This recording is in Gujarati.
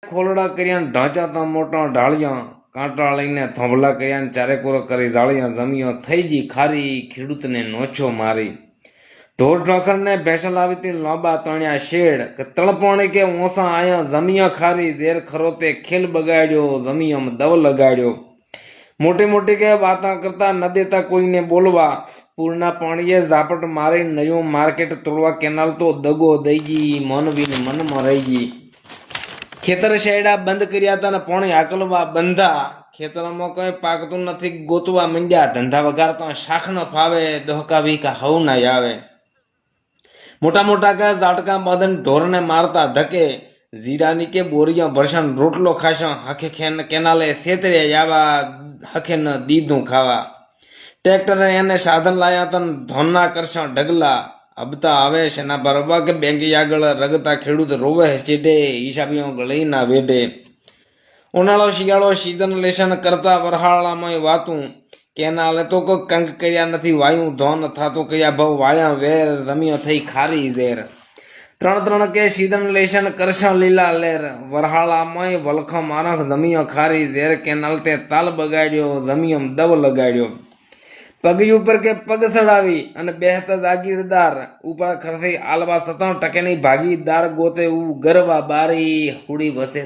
ખોલડા કર્યા ઢાંચા તા મોટા ઢાળિયા કાંટા લઈને થોભલા કર્યા ચારેકોર કરી ઝાળિયા જમીઓ થઈ જી ખારી ખેડૂતને નોછો મારી ઢોર ઢોખરને ભેંસ લાવીતી લોબા તણ્યા શેડ કે તળપોણી કે ઓસા આયા જમીયા ખારી ઝેર ખરોતે ખેલ બગાડ્યો જમીયમ દવ લગાડ્યો મોટી મોટી કે વાતા કરતા ન દેતા કોઈને બોલવા પૂરના પાણીએ ઝાપટ મારી નયો માર્કેટ તોડવા કેનાલ તો દગો દઈ ગઈ મનવીને મનમાં રહી ગઈ ખેતર શેડા બંધ કર્યા હતા ને પોણી હાકલવા બંધા ખેતરમાં કોઈ પાકતું નથી ગોતવા મંડ્યા ધંધા વગાડતા શાખ ન ફાવે દોહકાવી કા હવ ના આવે મોટા મોટા કે ઝાટકા બાંધન ઢોરને મારતા ધકે જીરાની કે બોરિયા ભરસણ રોટલો ખાશા હખે કેનાલે સેતરે આવા હખે ન દીધું ખાવા ટ્રેક્ટરે એને સાધન લાયા તન ધોના કરશા ઢગલા હબતા આવે છે ના બરોબર કે બેંકી આગળ રગતા ખેડૂત રોવે ચેટે હિસાબીઓ ગળીના વેઢે ઉનાળો શિયાળો સીઝન લેશન કરતા વરહાળામાં વાતું કેનાલે તો કોઈ કંક કર્યા નથી વાયું ધોન થાતું કયા ભાવ વાયા વેર જમીઓ થઈ ખારી ઝેર ત્રણ કે સીઝન લેશન કરશા લીલા લેર વરહાળામાં વલખો મારખ જમીઓ ખારી ઝેર કેનાલ તે તાલ બગાડ્યો જમીઓ દવ લગાડ્યો પગી ઉપર કે પગ સડાવી અને બેહતા જાગીરદાર ઉપર ખરથી આલવા 57% ભાગીદાર ગોતે ગરવા બારી હુડી વસે